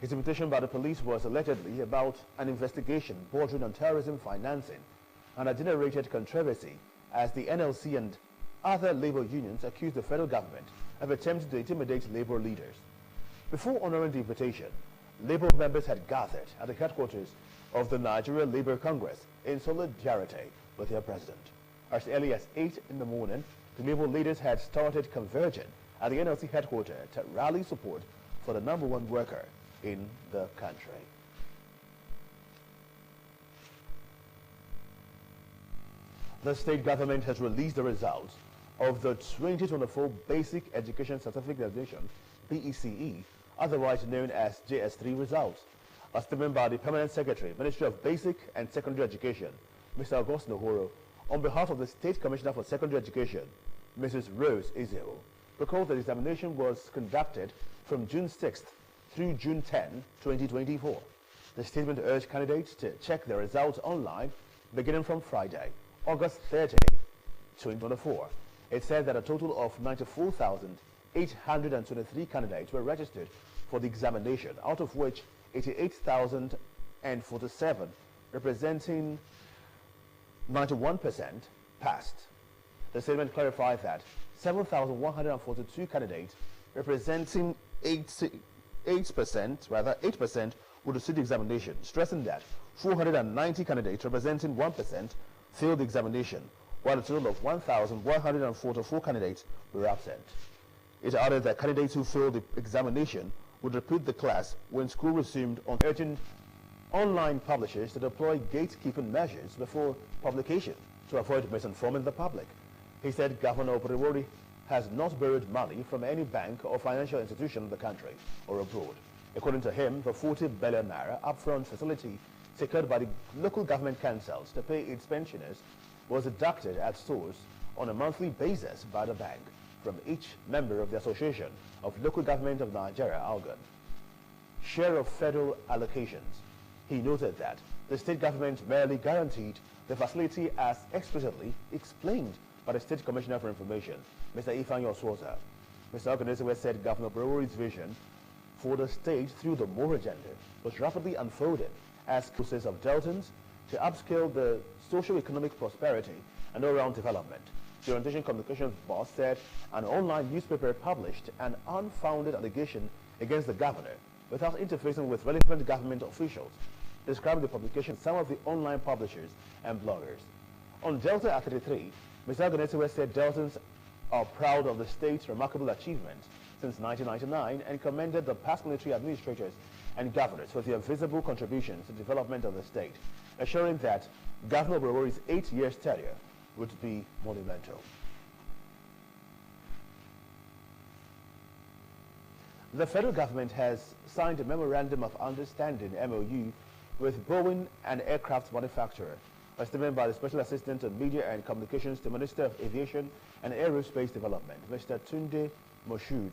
His invitation by the police was allegedly about an investigation bordering on terrorism financing and a generated controversy as the NLC and other labor unions accused the federal government of attempting to intimidate labor leaders. Before honoring the invitation, labor members had gathered at the headquarters of the Nigeria Labour Congress in solidarity with their president. As early as 8 in the morning, the labor leaders had started converging at the NLC headquarters to rally support for the number one worker in the country. The state government has released the results of the 2024 Basic Education Certificate Examination, BECE, otherwise known as JS3 results. A statement by the Permanent Secretary, Ministry of Basic and Secondary Education, Mr. Augustine Ohoro, on behalf of the State Commissioner for Secondary Education, Mrs. Rose Izeo, recalled that the examination was conducted from June 6th through June 10, 2024. The statement urged candidates to check their results online beginning from Friday, August 30, 2024. It said that a total of 94,823 candidates were registered for the examination, out of which 88,047, representing 91%, passed. The statement clarified that 7,142 candidates, representing 8%, would receive the examination, stressing that 490 candidates, representing 1%, failed the examination, while a total of 1,144 candidates were absent. It added that candidates who failed the examination would repeat the class when school resumed, on urging online publishers to deploy gatekeeping measures before publication to avoid misinforming the public. He said Governor Oborevwori has not borrowed money from any bank or financial institution in the country or abroad. According to him, the 40 billion naira upfront facility secured by the local government councils to pay its pensioners was deducted at source on a monthly basis by the bank from each member of the Association of Local Government of Nigeria, ALGON. Share of federal allocations. He noted that the state government merely guaranteed the facility as explicitly explained by the State Commissioner for Information, Mr. Ifeanyi Oswoza. Mr. Oganesewe said Governor Oborevwori's vision for the state through the More agenda was rapidly unfolding as process of Deltans to upscale the socio-economic prosperity and all-round development. The Orientation Communications boss said an online newspaper published an unfounded allegation against the governor without interfacing with relevant government officials, describing the publication of some of the online publishers and bloggers. On Delta at 33, Mr. Oganesewe said Deltans are proud of the state's remarkable achievements since 1999 and commended the past military administrators and governors for their visible contributions to the development of the state, assuring that Governor Oborevwori's 8-year tenure would be monumental. The federal government has signed a Memorandum of Understanding (MOU) with Boeing, an aircraft manufacturer. A statement by the Special Assistant on Media and Communications to Minister of Aviation and Aerospace Development, Mr. Tunde Moshood,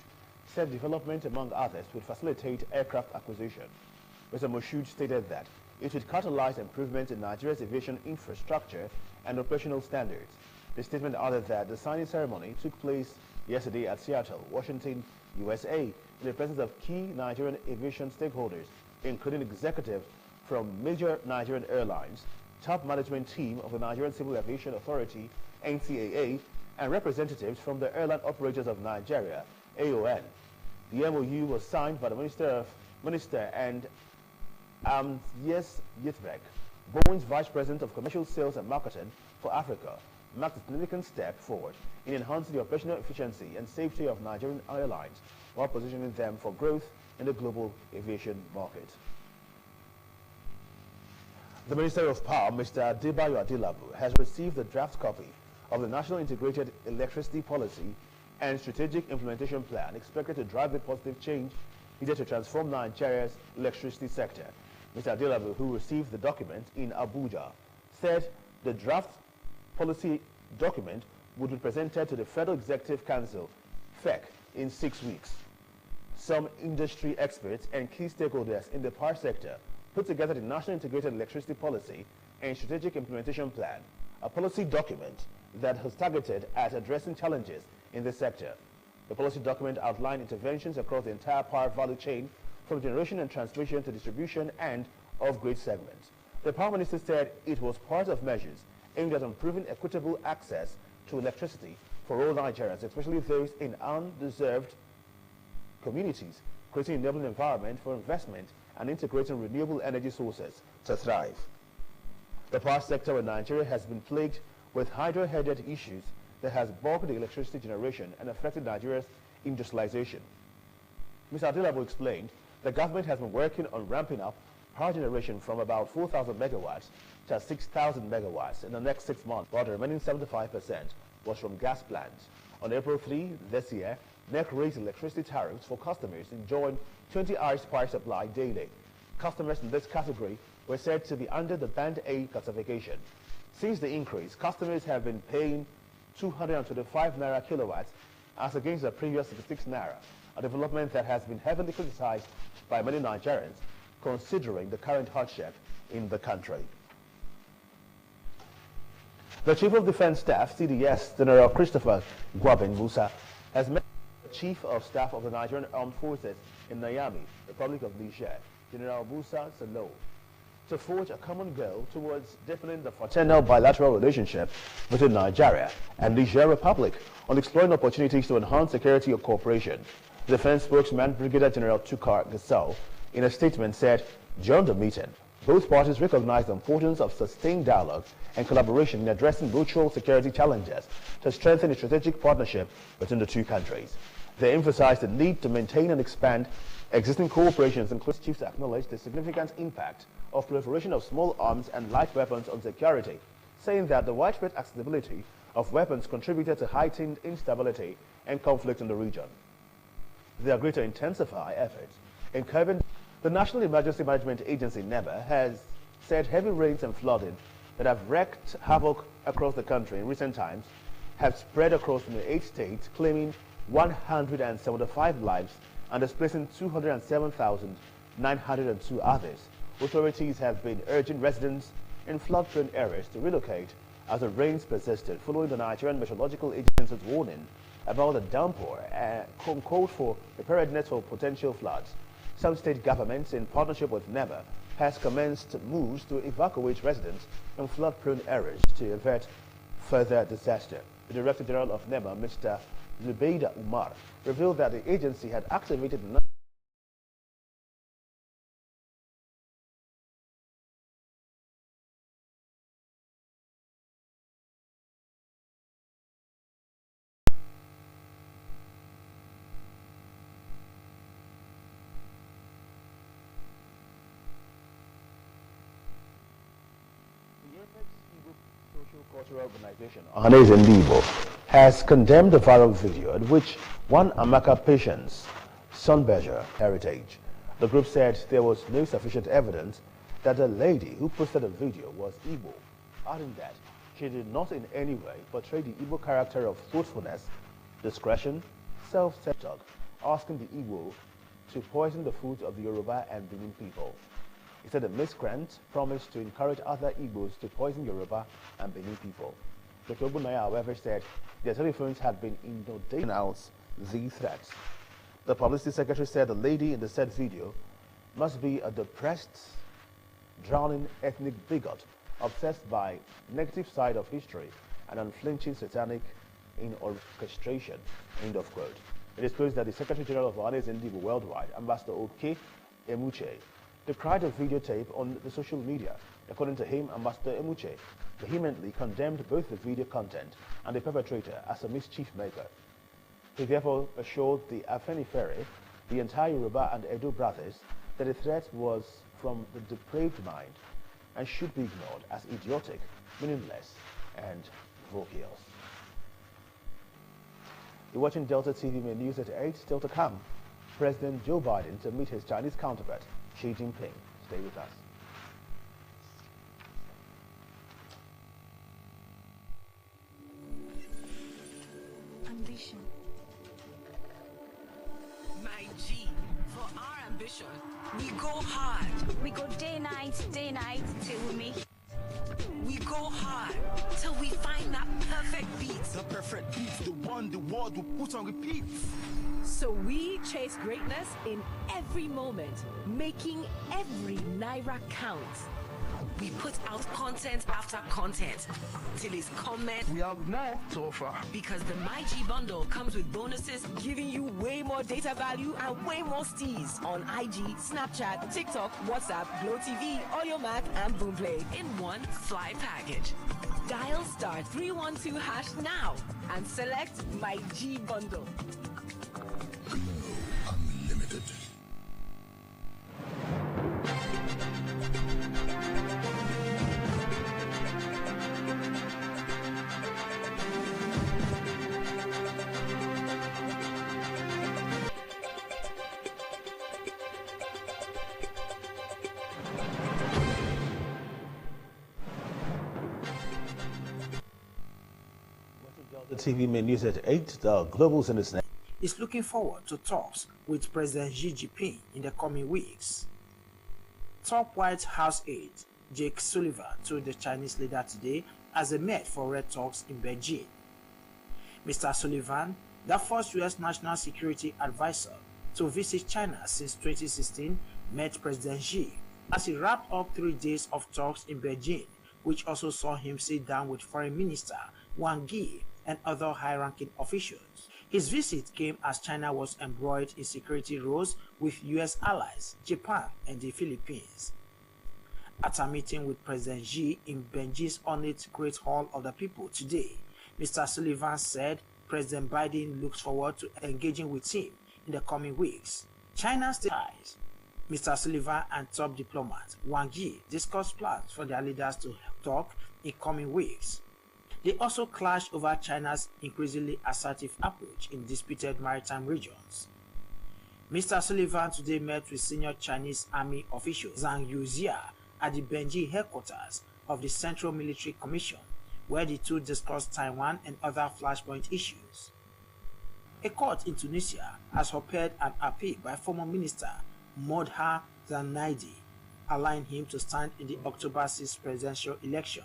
said development, among others, would facilitate aircraft acquisition. Mr. Moshood stated that it would catalyze improvements in Nigeria's aviation infrastructure and operational standards. The statement added that the signing ceremony took place yesterday at Seattle, Washington, USA, in the presence of key Nigerian aviation stakeholders, including executives from major Nigerian airlines, top management team of the Nigerian Civil Aviation Authority, NCAA, and representatives from the Airline Operators of Nigeria, AON. The MOU was signed by the Minister and Yes Yitvek, Boeing's Vice President of Commercial Sales and Marketing for Africa, marked a significant step forward in enhancing the operational efficiency and safety of Nigerian airlines while positioning them for growth in the global aviation market. The Minister of Power, Mr. Adebayo Adelabu, has received the draft copy of the National Integrated Electricity Policy and Strategic Implementation Plan expected to drive the positive change needed to transform Nigeria's electricity sector. Mr. Adelabu, who received the document in Abuja, said the draft policy document would be presented to the Federal Executive Council, FEC, in 6 weeks. Some industry experts and key stakeholders in the power sector put together the National Integrated Electricity Policy and Strategic Implementation Plan, a policy document that was targeted at addressing challenges in this sector. The policy document outlined interventions across the entire power value chain from generation and transmission to distribution and off-grid segments. The Power Minister said it was part of measures aimed at improving equitable access to electricity for all Nigerians, especially those in undeserved communities, creating an enabling environment for investment and integrating renewable energy sources to thrive. The power sector in Nigeria has been plagued with hydro-headed issues that has balked the electricity generation and affected Nigeria's industrialization. Mr. Adelabu explained the government has been working on ramping up power generation from about 4,000 megawatts to 6,000 megawatts in the next 6 months, while the remaining 75% was from gas plants. On April 3 this year, NEC raised electricity tariffs for customers enjoying 20 hours power supply daily. Customers in this category were said to be under the Band A classification. Since the increase, customers have been paying 225 naira kilowatts as against the previous 66 naira, a development that has been heavily criticized by many Nigerians, considering the current hardship in the country. The Chief of Defense Staff, CDS, General Christopher Gwabin Musa, has met the Chief of Staff of the Nigerian Armed Forces in Niamey, Republic of Niger, General Musa Salo, to forge a common goal towards deepening the fraternal bilateral relationship between Nigeria and Niger Republic on exploring opportunities to enhance security and cooperation. The defense spokesman, Brigadier General Tukar Gasol, in a statement said, during the meeting, both parties recognized the importance of sustained dialogue and collaboration in addressing mutual security challenges to strengthen the strategic partnership between the two countries. They emphasized the need to maintain and expand existing cooperations, including chiefs acknowledged the significant impact of proliferation of small arms and light weapons on security, saying that the widespread accessibility of weapons contributed to heightened instability and conflict in the region. They agreed to intensify efforts in curbing. The National Emergency Management Agency, NEMA, has said heavy rains and flooding that have wreaked havoc across the country in recent times have spread across 8 states, claiming 175 lives and displacing 207,902 others. Authorities have been urging residents in flood-prone areas to relocate as the rains persisted, following the Nigerian Meteorological Agency's warning about the downpour and called for preparedness for potential floods. Some state governments, in partnership with NEMA, has commenced moves to evacuate residents in flood-prone areas to avert further disaster. The Director General of NEMA, Mr. Zubeida Umar, revealed that the agency had activated Social-cultural organization, Ohanaeze Ndigbo, has condemned the viral video in which one Amaka patient's Sunbeja heritage. The group said there was no sufficient evidence that the lady who posted the video was Igbo, adding that she did not in any way portray the Igbo character of thoughtfulness, discretion, self-talk, asking the Igbo to poison the food of the Yoruba and Benin people. He said the miscreant promised to encourage other Igbos to poison Yoruba and Benin people. Dr. Obunaya, however, said their telephones had been inundated out the threats. The publicity secretary said the lady in the said video must be a depressed, drowning ethnic bigot, obsessed by negative side of history and unflinching satanic in orchestration, end of quote. It is disclosed that the Secretary General of Ohanaeze Ndigbo Worldwide, Ambassador Oke Emuche, decried the videotape on the social media. According to him, Ambassador Emuche vehemently condemned both the video content and the perpetrator as a mischief maker. He therefore assured the Afenifere, the entire Yoruba and Edo brothers, that the threat was from the depraved mind and should be ignored as idiotic, meaningless, and provocative. You're watching Delta TV Main News at 8. Still to come, President Joe Biden to meet his Chinese counterpart, Xi Jinping. Stay with us. Ambition. My G, for our ambition, we go hard. We go day night till we make it. We go hard till we find that perfect beat. The perfect beat, the one the world will put on repeat. So we chase greatness in every moment, making every naira count. We put out content after content till it's comment. We have more to offer. Because the MyG bundle comes with bonuses, giving you way more data value and way more steez on IG, Snapchat, TikTok, WhatsApp, Glow TV, AudioMac, and Boomplay in one fly package. Dial *312# now and select MyG bundle. Glow Unlimited. The TV main news at 8. The Globals in its name is looking forward to talks with President Xi Jinping in the coming weeks. Top White House aide Jake Sullivan told the Chinese leader today as they met for Red Talks in Beijing. Mr. Sullivan, the first U.S. National Security Advisor to visit China since 2016, met President Xi as he wrapped up 3 days of talks in Beijing, which also saw him sit down with Foreign Minister Wang Yi and other high-ranking officials. His visit came as China was embroiled in security rows with U.S. allies, Japan, and the Philippines. At a meeting with President Xi in Beijing's ornate Great Hall of the People today, Mr. Sullivan said President Biden looks forward to engaging with him in the coming weeks. China's ties. Mr. Sullivan and top diplomat Wang Yi discussed plans for their leaders to talk in coming weeks. They also clashed over China's increasingly assertive approach in disputed maritime regions. Mr. Sullivan today met with senior Chinese army official Zhang Yuzhia at the Beijing headquarters of the Central Military Commission, where the two discussed Taiwan and other flashpoint issues. A court in Tunisia has upheld an appeal by former minister Modha Zanaidi, allowing him to stand in the October 6 presidential election.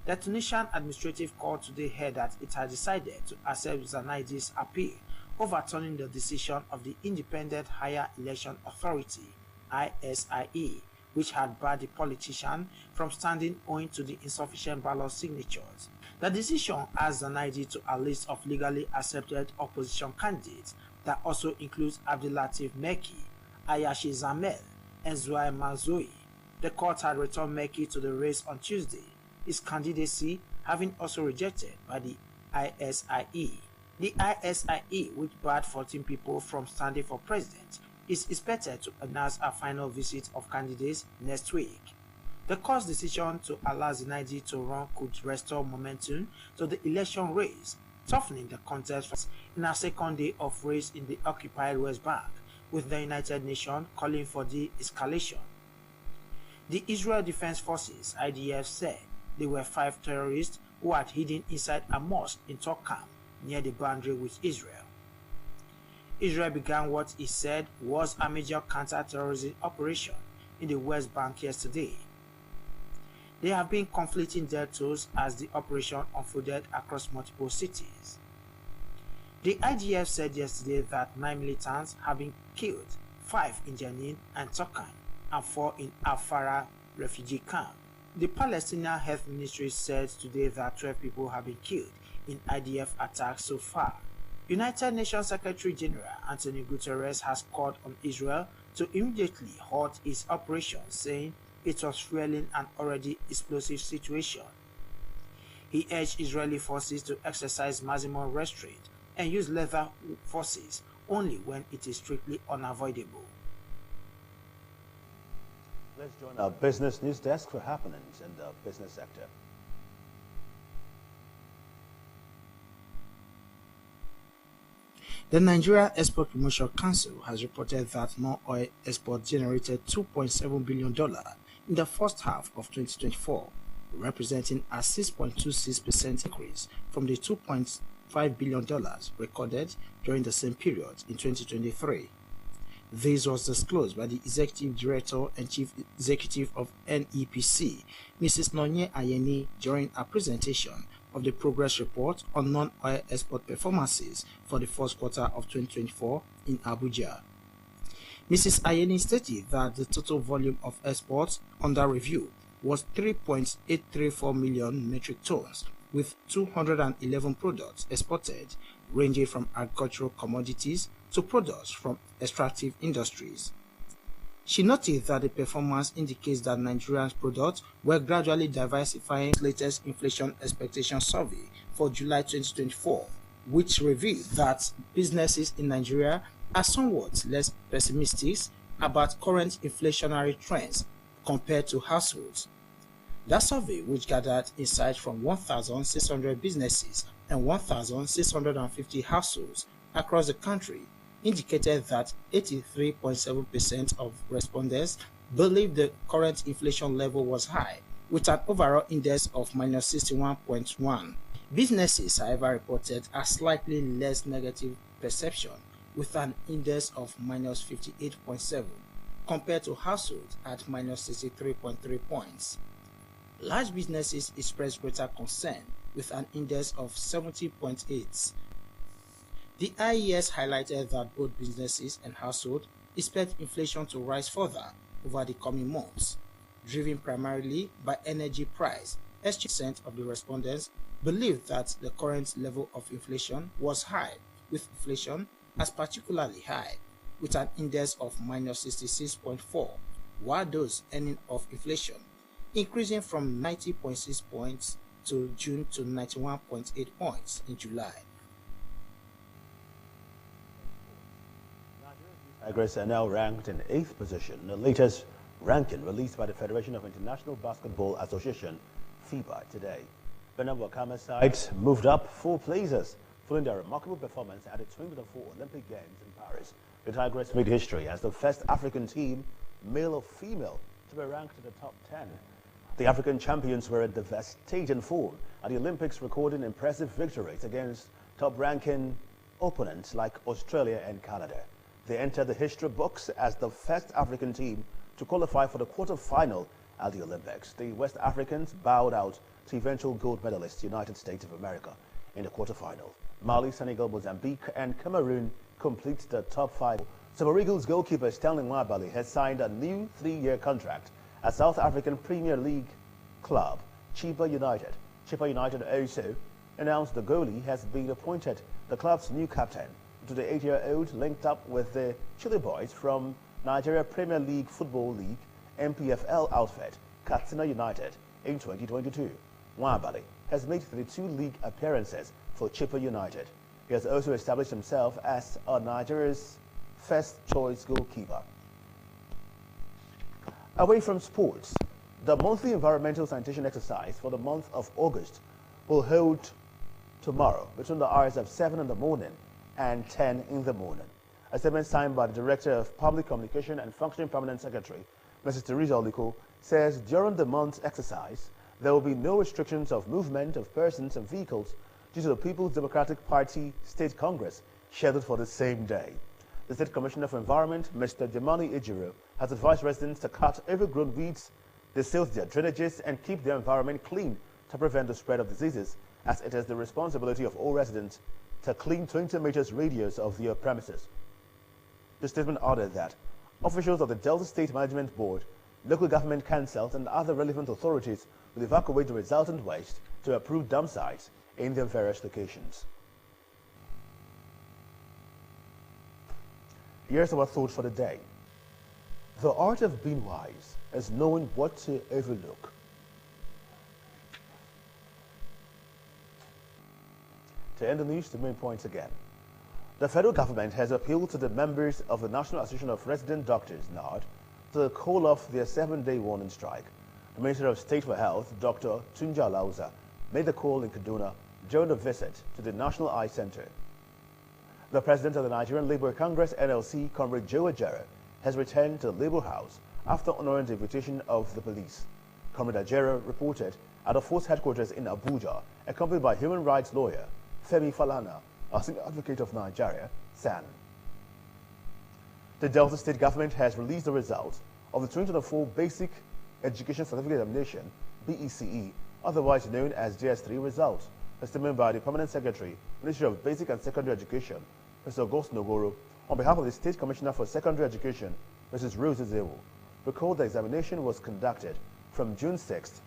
The Tunisian Administrative Court today held that it had decided to accept Zanaidi's appeal, overturning the decision of the Independent Higher Election Authority (ISIE), which had barred the politician from standing owing to the insufficient ballot signatures. The decision asked Zanaidi to a list of legally accepted opposition candidates that also includes Abdelatif Meki, Ayashi Zamel, and Zouai Mazoui. The court had returned Meki to the race on Tuesday, his candidacy having also rejected by the ISIE. The ISIE, which barred 14 people from standing for president, is expected to announce a final visit of candidates next week. The court's decision to allow Zanaidi to run could restore momentum to the election race, toughening the contest in a second day of race in the occupied West Bank, with the United Nations calling for de-escalation. The Israel Defense Forces (IDF) said there were 5 terrorists who had hidden inside a mosque in Torkham, near the boundary with Israel. Israel began what it said was a major counter-terrorism operation in the West Bank yesterday. There have been conflicting death tolls as the operation unfolded across multiple cities. The IDF said yesterday that 9 militants have been killed, 5 in Jenin and Torkham, and 4 in Al-Farah refugee camp. The Palestinian Health Ministry said today that 12 people have been killed in IDF attacks so far. United Nations Secretary General Antonio Guterres has called on Israel to immediately halt its operation, saying it was fueling an already explosive situation. He urged Israeli forces to exercise maximum restraint and use lethal forces only when it is strictly unavoidable. Let's join our business news desk for happenings in the business sector. The Nigeria Export Promotion Council has reported that non-oil exports generated $2.7 billion in the first half of 2024, representing a 6.26% increase from the $2.5 billion recorded during the same period in 2023. This was disclosed by the Executive Director and Chief Executive of NEPC, Mrs. Nonye Ayeni, during a presentation of the progress report on non-oil export performances for the first quarter of 2024 in Abuja. Mrs. Ayeni stated that the total volume of exports under review was 3.834 million metric tons, with 211 products exported, ranging from agricultural commodities to products from extractive industries. She noted that the performance indicates that Nigerian products were gradually diversifying. Latest inflation expectation survey for July 2024, which revealed that businesses in Nigeria are somewhat less pessimistic about current inflationary trends compared to households. That survey, which gathered insights from 1,600 businesses and 1,650 households across the country, indicated that 83.7% of respondents believed the current inflation level was high, with an overall index of -61.1. Businesses, however, reported a slightly less negative perception, with an index of -58.7, compared to households at -63.3 points. Large businesses expressed greater concern, with an index of 70.8. The IES highlighted that both businesses and households expect inflation to rise further over the coming months, driven primarily by energy price. 80% of the respondents believed that the current level of inflation was high, with inflation as particularly high, with an index of -66.4, while those earning of inflation increasing from 90.6 points to June to 91.8 points in July. Tigers are now ranked in 8th position, the latest ranking released by the Federation of International Basketball Association, FIBA, today. Benin Wakama's side moved up 4 places following their remarkable performance at the 2024 Olympic Games in Paris. The Tigers made history as the first African team, male or female, to be ranked in the top 10. The African champions were in devastating form at the Olympics, recording impressive victories against top-ranking opponents like Australia and Canada. They entered the history books as the first African team to qualify for the quarter-final at the Olympics. The West Africans bowed out to eventual gold medalists United States of America in the quarter-final. Mali, Senegal, Mozambique, and Cameroon complete the top 5. Super Eagles goalkeeper Stanley Nwabali has signed a new 3-year contract at South African Premier League club Chippa United. Chippa United also announced the goalie has been appointed the club's new captain. To the 8-year-old linked up with the Chile Boys from Nigeria Premier League Football League MPFL outfit Katsina United in 2022. Nwabali has made 32 league appearances for Chippa United. He has also established himself as Nigeria's first-choice goalkeeper. Away from sports, the monthly environmental sanitation exercise for the month of August will hold tomorrow between the hours of 7 in the morning and 10 in the morning. A statement signed by the Director of Public Communication and Functioning Permanent Secretary, Mrs. Teresa Oliko, says during the month's exercise, there will be no restrictions of movement of persons and vehicles due to the People's Democratic Party State Congress scheduled for the same day. The State Commissioner for Environment, Mr. Demani Ejiro, has advised residents to cut overgrown weeds, desil their drainages, and keep their environment clean to prevent the spread of diseases, as it is the responsibility of all residents to clean 20 meters radius of their premises. The statement ordered that officials of the Delta State Management Board, local government councils, and other relevant authorities will evacuate the resultant waste to approved dump sites in their various locations. Here's our thought for the day. The art of being wise is knowing what to overlook. To end the news, the main points again. The federal government has appealed to the members of the National Association of Resident Doctors, NARD, to call off their 7-day warning strike. The Minister of State for Health, Dr. Tunja Lauza, made the call in Kaduna during a visit to the National Eye Center. The President of the Nigerian Labour Congress, NLC, Comrade Joe Ajero, has returned to the Labour House after honoring the invitation of the police. Comrade Ajero reported at the force headquarters in Abuja, accompanied by human rights lawyer Femi Falana, a senior advocate of Nigeria, SAN. The Delta State government has released the results of the 2024 Basic Education Certificate Examination, BECE, otherwise known as JS3 results. a statement by the Permanent Secretary, Ministry of Basic and Secondary Education, Mr. Augustine Ogoro, on behalf of the State Commissioner for Secondary Education, Mrs. Rose Ezewu, recalled the examination was conducted from June 6th